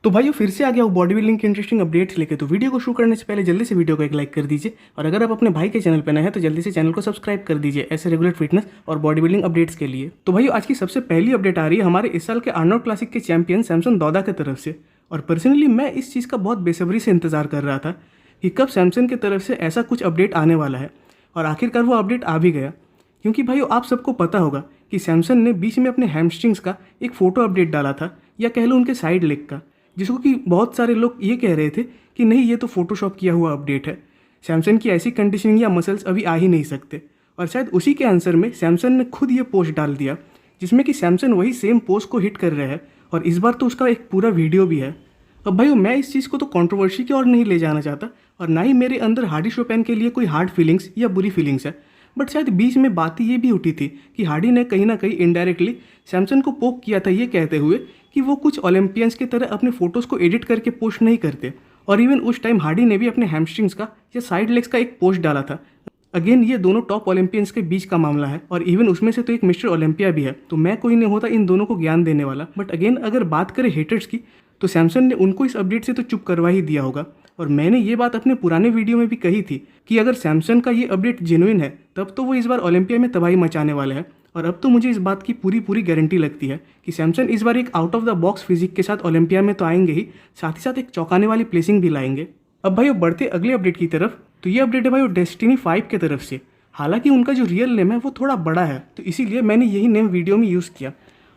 तो भाइयों फिर से आ गया वो बॉडी बिल्डिंग के इंटरेस्टिंग अपडेट्स लेके। तो वीडियो को शुरू करने से पहले जल्दी से वीडियो को एक लाइक कर दीजिए, और अगर आप अपने भाई के चैनल पर नए हैं तो जल्दी से चैनल को सब्सक्राइब कर दीजिए ऐसे रेगुलर फिटनेस और बॉडी बिल्डिंग अपडेट्स के लिए। तो भाइयों आज की सबसे पहली अपडेट आ रही है हमारे इस साल के आर्नोल्ड क्लासिक के चैंपियन सैमसन दादा की तरफ से। और पर्सनली मैं इस चीज़ का बहुत बेसब्री से इंतजार कर रहा था कि कब सैमसन की तरफ से ऐसा कुछ अपडेट आने वाला है, और आखिरकार वो अपडेट आ भी गया। क्योंकि भाइयों आप सबको पता होगा कि सैमसन ने बीच में अपने हैमस्ट्रिंग्स का एक फ़ोटो अपडेट डाला था, या कह लो उनके साइड लेग का, जिसको कि बहुत सारे लोग ये कह रहे थे कि नहीं ये तो फोटोशॉप किया हुआ अपडेट है, सैमसन की ऐसी कंडीशनिंग या मसल्स अभी आ ही नहीं सकते। और शायद उसी के आंसर में सैमसन ने खुद ये पोस्ट डाल दिया जिसमें कि सैमसन वही सेम पोस्ट को हिट कर रहे हैं, और इस बार तो उसका एक पूरा वीडियो भी है। अब भाई मैं इस चीज़ को तो कंट्रोवर्सी की ओर नहीं ले जाना चाहता, और ना ही मेरे अंदर हार्डी शोपैन के लिए कोई हार्ड फीलिंग्स या बुरी फीलिंग्स है, बट शायद बीच में बात ये भी उठी थी कि हार्डी ने कहीं ना कहीं इनडायरेक्टली सैमसन को पोक किया था ये कहते हुए कि वो कुछ ओलंपियंस की तरह अपने फोटोज़ को एडिट करके पोस्ट नहीं करते। और इवन उस टाइम हार्डी ने भी अपने हैमस्ट्रिंग्स का या साइड लेग्स का एक पोस्ट डाला था। अगेन ये दोनों टॉप ओलंपियंस के बीच का मामला है, और इवन उसमें से तो एक मिस्टर ओलंपिया भी है, तो मैं कोई नहीं होता इन दोनों को ज्ञान देने वाला। बट अगेन अगर बात करें हेटर्स की, तो सैमसन ने उनको इस अपडेट से तो चुप करवा ही दिया होगा। और मैंने ये बात अपने पुराने वीडियो में भी कही थी कि अगर सैमसन का ये अपडेट जेन्युइन है तब तो वो इस बार ओलंपिया में तबाही मचाने वाले हैं। और अब तो मुझे इस बात की पूरी गारंटी लगती है कि सैमसन इस बार एक out of the box physique के साथ ओलंपिया में तो आएंगे ही, साथ ही साथ एक चौंकाने वाली प्लेसिंग भी लाएंगे। अब भाई बढ़ते अगले अपडेट की तरफ, तो ये अपडेट है भाई डेस्टिनी 5 की तरफ से। हालांकि उनका जो रियल नेम है वो थोड़ा बड़ा है, तो इसीलिए मैंने यही नेम वीडियो में यूज़ किया।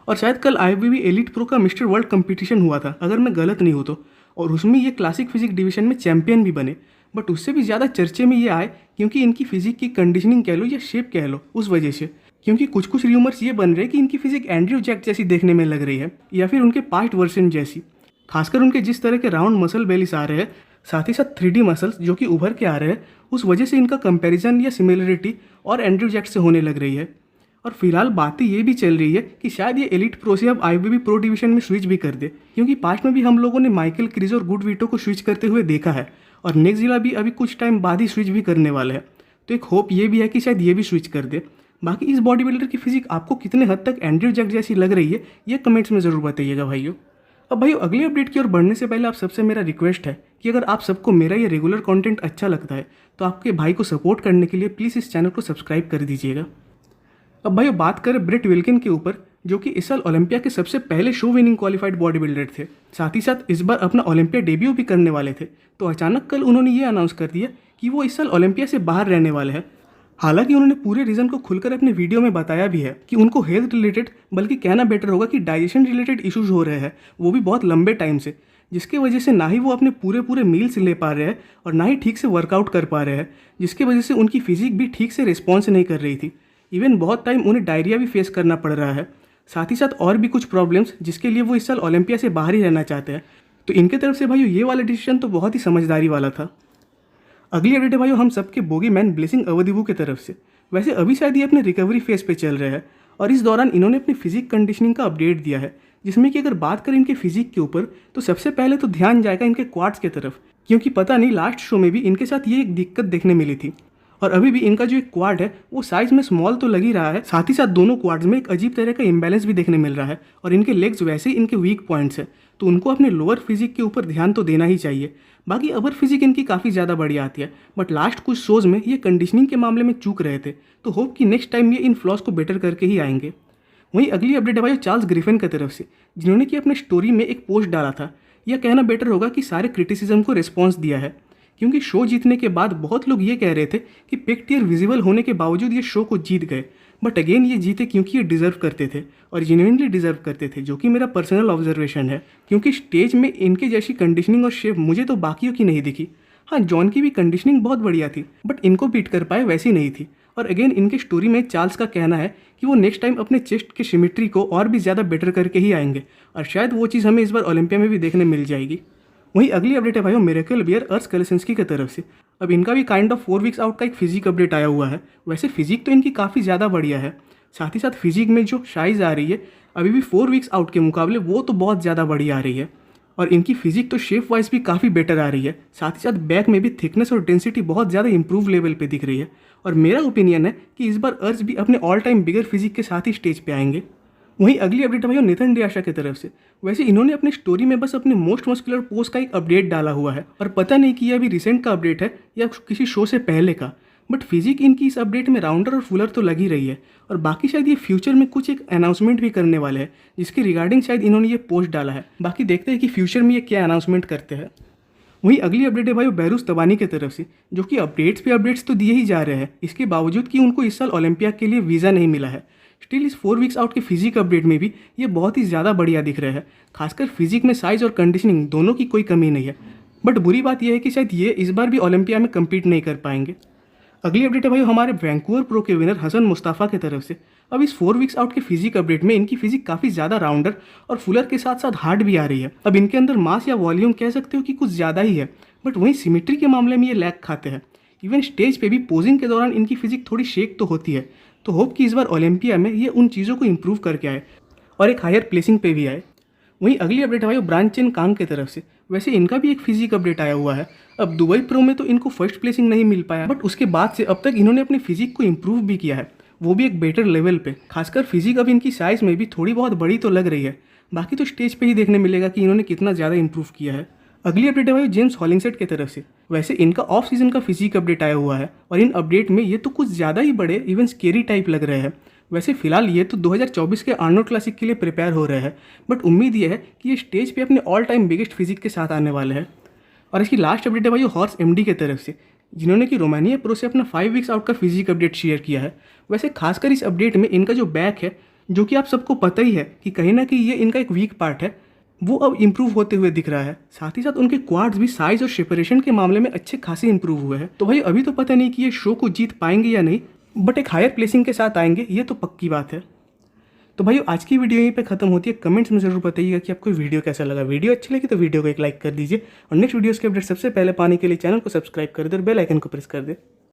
और शायद कल IFBB एलिट प्रो का मिस्टर वर्ल्ड कंपटीशन हुआ था अगर मैं गलत नहीं हूँ तो, और उसमें ये क्लासिक फिजिक डिवीजन में चैंपियन भी बने। बट उससे भी ज़्यादा चर्चे में ये आए क्योंकि इनकी फिजिक की कंडीशनिंग कह लो या शेप कह लो, उस वजह से। क्योंकि कुछ र्यूमर्स ये बन रहे हैं कि इनकी फिजिक एंड्रयू जैक जैसी देखने में लग रही है, या फिर उनके पास्ट वर्जन जैसी। खासकर उनके जिस तरह के राउंड मसल बेलिस आ रहे हैं, साथ ही साथ 3D मसल्स जो कि उभर के आ रहे हैं, उस वजह से इनका कंपैरिजन या सिमिलरिटी और एंड्रयू जैक से होने लग रही है। और फिलहाल बातें ये भी चल रही है कि शायद ये एलिट प्रो से अब IFBB प्रो डिवीजन में स्विच भी कर दे, क्योंकि पास्ट में भी हम लोगों ने माइकल क्रिज और गुड वीटो को स्विच करते हुए देखा है, और नेक्सजिला भी अभी कुछ टाइम बाद ही स्विच भी करने वाले हैं। तो एक होप ये भी है कि शायद ये भी स्विच कर दे। बाकी इस बॉडी बिल्डर की फिजिक आपको कितने हद तक एंड्रयू जैक जैसी लग रही है ये कमेंट्स में ज़रूर बताइएगा भाइयों। अब भाइयों अगली अपडेट की ओर बढ़ने से पहले आप सबसे मेरा रिक्वेस्ट है कि अगर आप सबको मेरा ये रेगुलर कंटेंट अच्छा लगता है तो आपके भाई को सपोर्ट करने के लिए प्लीज़ इस चैनल को सब्सक्राइब कर दीजिएगा। अब भाइयों बात करें ब्रेट विल्किन के ऊपर, जो कि इस साल ओलंपिया के सबसे पहले show winning qualified body builder थे, साथ ही साथ इस बार अपना ओलंपिया डेब्यू भी करने वाले थे। तो अचानक कल उन्होंने ये अनाउंस कर दिया कि वो इस साल ओलंपिया से बाहर रहने वाले हैं। हालांकि उन्होंने पूरे रीज़न को खुलकर अपने वीडियो में बताया भी है कि उनको हेल्थ रिलेटेड, बल्कि कहना बेटर होगा कि डाइजेशन रिलेटेड इश्यूज हो रहे हैं, वो भी बहुत लंबे टाइम से, जिसके वजह से ना ही वो अपने पूरे मील्स ले पा रहे हैं और ना ही ठीक से वर्कआउट कर पा रहे हैं, जिसकी वजह से उनकी फिजिक भी ठीक से रिस्पॉन्स नहीं कर रही थी। इवन बहुत टाइम उन्हें डायरिया भी फेस करना पड़ रहा है, साथ ही साथ और भी कुछ प्रॉब्लम्स जिसके लिए वो इस साल ओलंपिया से बाहर ही रहना चाहते हैं। तो इनके तरफ से भाइयों ये वाला डिसीजन तो बहुत ही समझदारी वाला था। अगली अपडेट है भाइयों हम सबके बोगी मैन ब्लेसिंग अवधिबू की तरफ से। वैसे अभी शायद ये अपने रिकवरी फेज पे चल रहे हैं, और इस दौरान इन्होंने अपनी फिजिक कंडीशनिंग का अपडेट दिया है, जिसमें कि अगर बात करें इनके फिजिक के ऊपर तो सबसे पहले तो ध्यान जाएगा इनके क्वाड्स की तरफ, क्योंकि पता नहीं लास्ट शो में भी इनके साथ ये एक दिक्कत देखने मिली थी। और अभी भी इनका जो एक क्वाड है वो साइज में स्मॉल तो लग ही रहा है, साथ ही साथ दोनों क्वाड्स में एक अजीब तरह का इम्बैलेंस भी देखने मिल रहा है, और इनके लेग्स वैसे ही इनके वीक पॉइंट्स है, तो उनको अपने लोअर फिजिक के ऊपर ध्यान तो देना ही चाहिए। बाकी अपर फिजिक इनकी काफ़ी ज़्यादा बढ़िया आती है, बट लास्ट कुछ शोज़ में ये कंडीशनिंग के मामले में चूक रहे थे, तो होप कि नेक्स्ट टाइम ये इन फ्लॉज को बेटर करके ही आएंगे। वहीं अगली अपडेट है भाई चार्ल्स ग्रिफिन की तरफ से, जिन्होंने कि अपने स्टोरी में एक पोस्ट डाला था, यह कहना बेटर होगा कि सारे क्रिटिसिज्म को रिस्पॉन्स दिया है। क्योंकि शो जीतने के बाद बहुत लोग ये कह रहे थे कि पिक टियर विजिबल होने के बावजूद ये शो को जीत गए, बट अगेन ये जीते क्योंकि ये डिज़र्व करते थे और जेन्युइनली डिज़र्व करते थे, जो कि मेरा पर्सनल ऑब्जर्वेशन है। क्योंकि स्टेज में इनके जैसी कंडीशनिंग और शेप मुझे तो बाकियों की नहीं दिखी। हाँ, जॉन की भी कंडीशनिंग बहुत बढ़िया थी, बट इनको बीट कर पाए वैसी नहीं थी। और अगेन इनके स्टोरी में चार्ल्स का कहना है कि वो नेक्स्ट टाइम अपने चेस्ट के सिमेट्री को और भी ज़्यादा बेटर करके ही आएंगे, और शायद वो चीज़ हमें इस बार ओलंपिया में भी देखने मिल जाएगी। वहीं अगली अपडेट है भाइयों मिरेकल बियर अर्श कलेसिंस्की की तरफ से। अब इनका भी काइंड ऑफ 4 वीक्स आउट का एक फिजिक अपडेट आया हुआ है। वैसे फिजिक तो इनकी काफ़ी ज़्यादा बढ़िया है, साथ ही साथ फिजिक में जो साइज़ आ रही है अभी भी 4 वीक्स आउट के मुकाबले वो तो बहुत ज़्यादा बढ़िया आ रही है, और इनकी फिजिक तो शेप वाइज भी काफ़ी बेटर आ रही है। साथ ही साथ बैक में भी थिकनेस और डेंसिटी बहुत ज़्यादा इंप्रूव लेवल पे दिख रही है, और मेरा ओपिनियन है कि इस बार अर्श भी अपने ऑल टाइम बिगर फिजिक के साथ ही स्टेज पे आएंगे। वहीं अगली अपडेट है भाई नेथन डियाशा की तरफ से। वैसे इन्होंने अपनी स्टोरी में बस अपने मोस्ट मस्कुलर पोस्ट का एक अपडेट डाला हुआ है और पता नहीं कि ये अभी रिसेंट का अपडेट है या किसी शो से पहले का, बट फिजिक इनकी इस अपडेट में राउंडर और फुलर तो लगी रही है और बाकी शायद ये फ्यूचर में कुछ एक अनाउंसमेंट भी करने वाले हैं जिसके रिगार्डिंग शायद इन्होंने ये पोस्ट डाला है। बाकी देखते हैं कि फ्यूचर में ये क्या अनाउंसमेंट करते हैं। वहीं अगली अपडेट है भाई बेहरूस तबानी की तरफ से, जो कि अपडेट्स पे अपडेट्स तो दिए ही जा रहे हैं, इसके बावजूद कि उनको इस साल ओलंपिया के लिए वीज़ा नहीं मिला है। स्टिल इस 4 वीक्स आउट के फिजिक अपडेट में भी ये बहुत ही ज़्यादा बढ़िया दिख रहे हैं। खासकर फिजिक में साइज और कंडीशनिंग दोनों की कोई कमी नहीं है, बट बुरी बात यह है कि शायद ये इस बार भी ओलंपिया में कम्पीट नहीं कर पाएंगे। अगली अपडेट है भाई हमारे वैंकूवर प्रो के विनर हसन मुस्ताफ़ा की तरफ से। अब इस 4 वीक्स आउट के फिजिक अपडेट में इनकी फिजिक काफ़ी ज़्यादा राउंडर और फुलर के साथ साथ हार्ड भी आ रही है। अब इनके अंदर मास या वॉल्यूम कह सकते हो कि कुछ ज़्यादा ही है, बट वहीं सिमेट्री के मामले में ये लैग खाते हैं। इवन स्टेज पे भी पोजिंग के दौरान इनकी फिजिक थोड़ी शेक तो होती है, तो होप कि इस बार ओलंपिया में ये उन चीज़ों को इम्प्रूव करके आए और एक हायर प्लेसिंग पे भी आए। वहीं अगली अपडेट है भाई ब्रांच चेन कांग की तरफ से। वैसे इनका भी एक फिजिक अपडेट आया हुआ है। अब दुबई प्रो में तो इनको फर्स्ट प्लेसिंग नहीं मिल पाया, बट उसके बाद से अब तक इन्होंने अपनी फिजिक को इम्प्रूव भी किया है, वो भी एक बेटर लेवल पे। खासकर फिजिक अब इनकी साइज़ में भी थोड़ी बहुत बड़ी तो लग रही है, बाकी तो स्टेज पे ही देखने मिलेगा कि इन्होंने कितना ज़्यादा इंप्रूव किया है। अगली अपडेट है भाई जेम्स हॉलिंगसेट की तरफ से। वैसे इनका ऑफ सीजन का फिजिक अपडेट आया हुआ है और इन अपडेट में ये तो कुछ ज़्यादा ही बड़े इवन स्केरी टाइप लग रहे हैं। वैसे फिलहाल ये तो 2024 के आर्नोल्ड क्लासिक के लिए प्रिपेयर हो रहे हैं, बट उम्मीद ये है कि ये स्टेज पे अपने ऑल टाइम बिगेस्ट फिजिक के साथ आने वाले हैं। और इसकी लास्ट अपडेट है भाई हॉर्स एमडी की तरफ से, जिन्होंने कि रोमानिया प्रो से अपना 5 वीक्स आउट का फिजिक अपडेट शेयर किया है। वैसे खासकर इस अपडेट में इनका जो बैक है, जो कि आप सबको पता ही है कि कहीं ना कहीं ये इनका एक वीक पार्ट है, वो अब इम्प्रूव होते हुए दिख रहा है। साथ ही साथ उनके क्वाड्स भी साइज और सेपरेशन के मामले में अच्छे खासे इंप्रूव हुए हैं। तो भाई अभी तो पता नहीं कि ये शो को जीत पाएंगे या नहीं, बट एक हायर प्लेसिंग के साथ आएंगे, ये तो पक्की बात है। तो भाई आज की वीडियो यहीं पे खत्म होती है। कमेंट्स में जरूर बताइएगा कि आपको वीडियो कैसा लगा। वीडियो अच्छी लगी तो वीडियो को एक लाइक कर दीजिए और नेक्स्ट वीडियोस के अपडेट सबसे पहले पाने के लिए चैनल को सब्सक्राइब कर दे और बेल आइकन को प्रेस कर दे।